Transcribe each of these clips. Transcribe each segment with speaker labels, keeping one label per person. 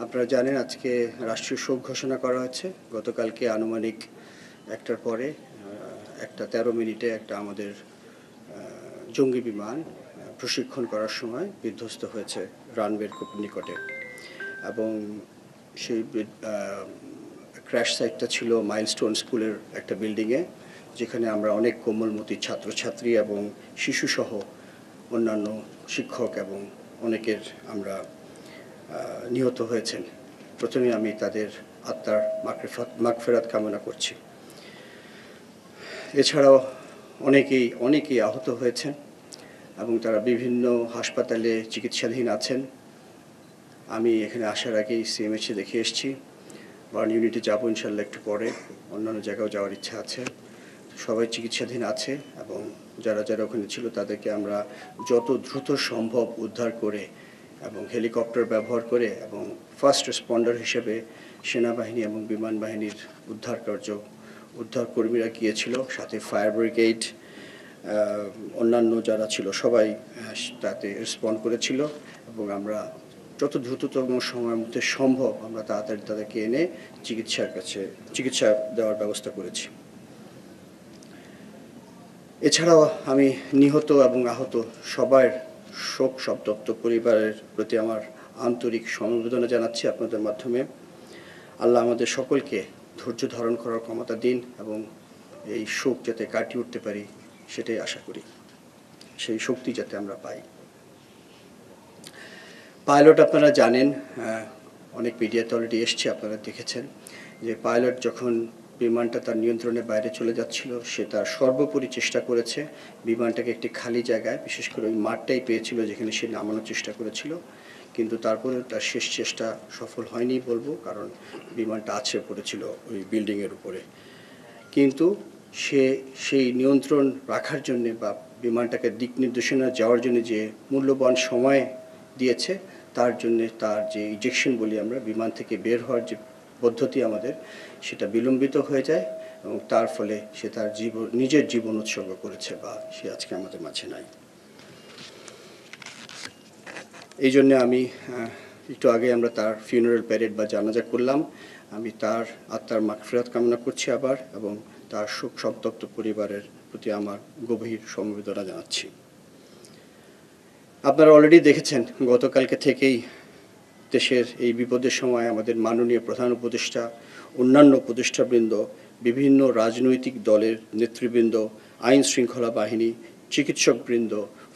Speaker 1: আপনারা জানেন আজকে রাষ্ট্রীয় শোক ঘোষণা করা হয়েছে। গতকালকে আনুমানিক 1টার পরে 1টা 13 মিনিটে একটা আমাদের জঙ্গি বিমান প্রশিক্ষণ করার সময় বিধ্বস্ত হয়েছে রানওয়ের খুব নিকটে, এবং সেই ক্র্যাশ সাইটটা ছিল মাইলস্টোন স্কুলের একটা বিল্ডিংয়ে, যেখানে আমরা অনেক কোমলমতি ছাত্রছাত্রী এবং শিশুসহ অন্যান্য শিক্ষক এবং অনেকের আমরা নিহত হয়েছেন। প্রথমে আমি তাদের আত্মার মাগফিরাত কামনা করছি। এছাড়াও অনেকেই আহত হয়েছেন এবং তারা বিভিন্ন হাসপাতালে চিকিৎসাধীন আছেন। আমি এখানে আসার আগেই সিএমএইচে দেখে এসেছি। বার্ন ইউনিটে যাবো ইনশাল্লাহ একটু পরে, অন্যান্য জায়গাও যাওয়ার ইচ্ছা আছে। সবাই চিকিৎসাধীন আছে এবং যারা ওখানে ছিল তাদেরকে আমরা যত দ্রুত সম্ভব উদ্ধার করে এবং হেলিকপ্টার ব্যবহার করে এবং ফার্স্ট রেসপন্ডার হিসেবে সেনাবাহিনী এবং বিমান বাহিনীর উদ্ধার কর্মীরা গিয়েছিল, সাথে ফায়ার ব্রিগেড, অন্যান্য যারা ছিল সবাই তাতে রেসপন্ড করেছিল এবং আমরা যত দ্রুততম সময়ের মধ্যে সম্ভব আমরা তাড়াতাড়ি তাদেরকে এনে চিকিৎসা দেওয়ার ব্যবস্থা করেছি। এছাড়াও আমি নিহত এবং আহত সবার শোক সন্তপ্ত পরিবারের প্রতি আমার আন্তরিক সমবেদনা জানাচ্ছি আপনাদের মাধ্যমে। আল্লাহ আমাদের সকলকে ধৈর্য ধারণ করার ক্ষমতা দিন এবং এই শোক যাতে কাটিয়ে উঠতে পারি সেটাই আশা করি, সেই শক্তি যাতে আমরা পাই। পাইলট আপনারা জানেন, অনেক মিডিয়াতে অলরেডি এসছে, আপনারা দেখেছেন যে পাইলট যখন বিমানটা তার নিয়ন্ত্রণের বাইরে চলে যাচ্ছিল, সে তার সর্বোপরি চেষ্টা করেছে বিমানটাকে একটি খালি জায়গায়, বিশেষ করে ওই মাঠটাই পেয়েছিল যেখানে সে নামানোর চেষ্টা করেছিল, কিন্তু তারপরেও তার শেষ চেষ্টা সফল হয়নি বলবো, কারণ বিমানটা আছড়ে পড়েছিল ওই বিল্ডিংয়ের উপরে। কিন্তু সে সেই নিয়ন্ত্রণ রাখার জন্যে বা বিমানটাকে দিক নির্দেশনা যাওয়ার জন্য যে মূল্যবান সময় দিয়েছে, তার জন্যে তার যে ইজেকশন বলি আমরা, বিমান থেকে বের হওয়ার যে পদ্ধতি আমাদের, সেটা বিলম্বিত হয়ে যায় এবং তার ফলে সে তার নিজের জীবন উৎসর্গ করেছে বা সে আজকে আমাদের মাঝে নাই। এই জন্যে আমি একটু আগে আমরা তার ফিউনারাল প্যারেড বা জানাজা করলাম। আমি তার আত্মার মাগফিরাত কামনা করছি আবার, এবং তার শোক সন্তপ্ত পরিবারের প্রতি আমার গভীর সমবেদনা জানাচ্ছি। আপনারা অলরেডি দেখেছেন গতকালকে থেকেই দেশের এই বিপদের সময় আমাদের মাননীয় প্রধান উপদেষ্টা, অন্যান্য উপদেষ্টাবৃন্দ, বিভিন্ন রাজনৈতিক দলের নেতৃবৃন্দ, আইন শৃঙ্খলা বাহিনী, চিকিৎসকবৃন্দ,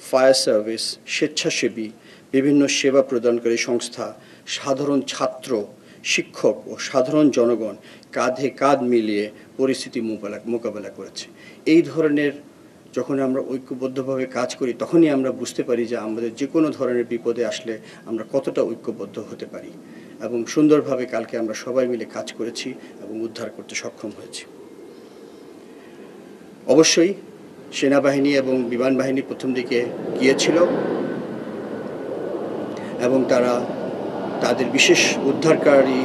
Speaker 1: ফায়ার সার্ভিস, স্বেচ্ছাসেবী, বিভিন্ন সেবা প্রদানকারী সংস্থা, সাধারণ ছাত্র, শিক্ষক ও সাধারণ জনগণ কাঁধে কাঁধ মিলিয়ে পরিস্থিতি মোকাবেলা করেছে। এই ধরনের যখন আমরা ঐক্যবদ্ধভাবে কাজ করি, তখনই আমরা বুঝতে পারি যে আমাদের যে কোনো ধরনের বিপদে আসলে আমরা কতটা ঐক্যবদ্ধ হতে পারি, এবং সুন্দরভাবে কালকে আমরা সবাই মিলে কাজ করেছি এবং উদ্ধার করতে সক্ষম হয়েছি। অবশ্যই সেনাবাহিনী এবং বিমান বাহিনী প্রথম দিকে গিয়েছিল এবং তারা তাদের বিশেষ উদ্ধারকারী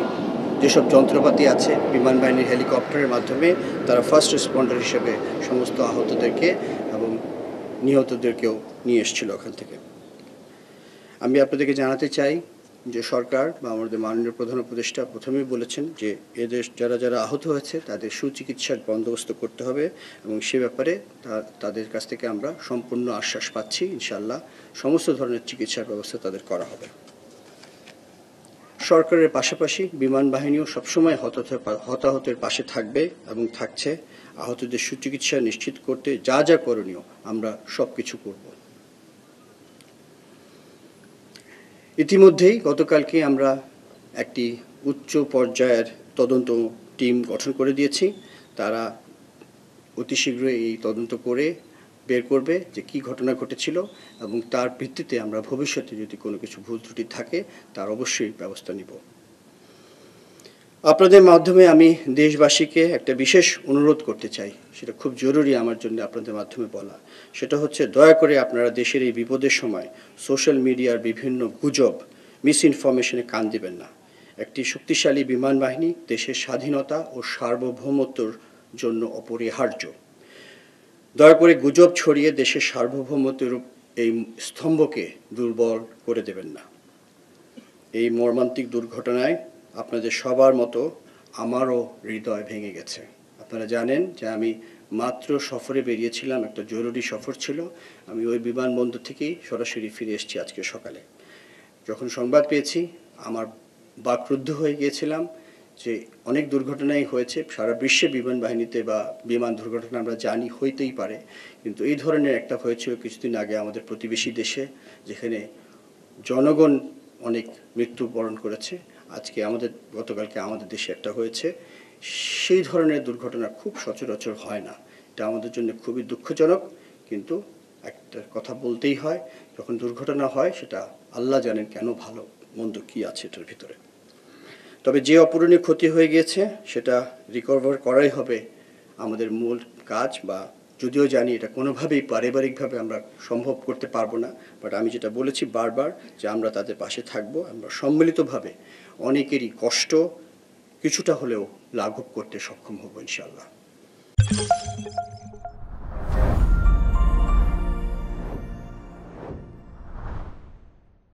Speaker 1: যেসব যন্ত্রপাতি আছে বিমান বাহিনীর হেলিকপ্টারের মাধ্যমে তারা ফার্স্ট রেসপন্ডার হিসেবে সমস্ত আহতদেরকে এবং নিহতদেরকেও নিয়ে এসেছিল ওখান থেকে। আমি আপনাদেরকে জানাতে চাই যে সরকার বা আমাদের মাননীয় প্রধান উপদেষ্টা প্রথমেই বলেছেন যে এদের যারা আহত হয়েছে তাদের সুচিকিৎসার বন্দোবস্ত করতে হবে, এবং সে ব্যাপারে তাদের কাছ থেকে আমরা সম্পূর্ণ আশ্বাস পাচ্ছি। ইনশাআল্লাহ সমস্ত ধরনের চিকিৎসার ব্যবস্থা তাদের করা হবে। সরকারের পাশাপাশি বিমান বাহিনীও সবসময় হতাহতের পাশে থাকবে এবং থাকছে। আহতদের সুচিকিৎসা নিশ্চিত করতে যা করণীয় আমরা সব কিছু করব। ইতিমধ্যেই গতকালকে আমরা একটি উচ্চ পর্যায়ের তদন্ত টিম গঠন করে দিয়েছি। তারা অতি শীঘ্রই এই তদন্ত করে বের করবে যে কী ঘটনা ঘটেছিল, এবং তার ভিত্তিতে আমরা ভবিষ্যতে যদি কোনো কিছু ভুল ত্রুটি থাকে তার অবশ্যই ব্যবস্থা নিব। আপনাদের মাধ্যমে আমি দেশবাসীকে একটা বিশেষ অনুরোধ করতে চাই, সেটা খুব জরুরি আমার জন্য আপনাদের মাধ্যমে বলা। সেটা হচ্ছে, দয়া করে আপনারা দেশের এই বিপদের সময় সোশ্যাল মিডিয়ার বিভিন্ন গুজব, মিসইনফরমেশনে কান দিবেন না। একটি শক্তিশালী বিমান বাহিনী দেশের স্বাধীনতা ও সার্বভৌমত্বর জন্য অপরিহার্য। দয়া করে গুজব ছড়িয়ে দেশের সার্বভৌমত্বের এই স্তম্ভকে দুর্বল করে দেবেন না। এই মর্মান্তিক দুর্ঘটনায় আপনাদের সবার মতো আমারও হৃদয় ভেঙে গেছে। আপনারা জানেন যে আমি মাত্র সফরে বেরিয়েছিলাম, একটা জরুরি সফর ছিল। আমি ওই বিমানবন্দর থেকেই সরাসরি ফিরে এসেছি আজকে সকালে। যখন সংবাদ পেয়েছি আমার বাকরুদ্ধ হয়ে গিয়েছিলাম যে অনেক দুর্ঘটনাই হয়েছে সারা বিশ্বে বিমান বাহিনীতে বা বিমান দুর্ঘটনা আমরা জানি হইতেই পারে, কিন্তু এই ধরনের একটা হয়েছিল কিছুদিন আগে আমাদের প্রতিবেশী দেশে, যেখানে জনগণ অনেক মৃত্যুবরণ করেছে। আজকে গতকালকে আমাদের দেশে একটা হয়েছে। সেই ধরনের দুর্ঘটনা খুব সচরাচর হয় না। এটা আমাদের জন্য খুবই দুঃখজনক, কিন্তু একটা কথা বলতেই হয়, যখন দুর্ঘটনা হয় সেটা আল্লাহ জানেন কেন, ভালো মন্দ কী আছে এটার ভিতরে। তবে যে অপূরণীয় ক্ষতি হয়ে গিয়েছে সেটা রিকভার করাই হবে আমাদের মূল কাজ, বা যদিও জানি এটা কোনোভাবেই পারিবারিকভাবে আমরা সম্ভব করতে পারবো না, বাট আমি যেটা বলেছি বারবার যে আমরা তাদের পাশে থাকবো, আমরা সম্মিলিতভাবে অনেকেরই কষ্ট কিছুটা হলেও লাঘব করতে সক্ষম হব ইনশাআল্লাহ।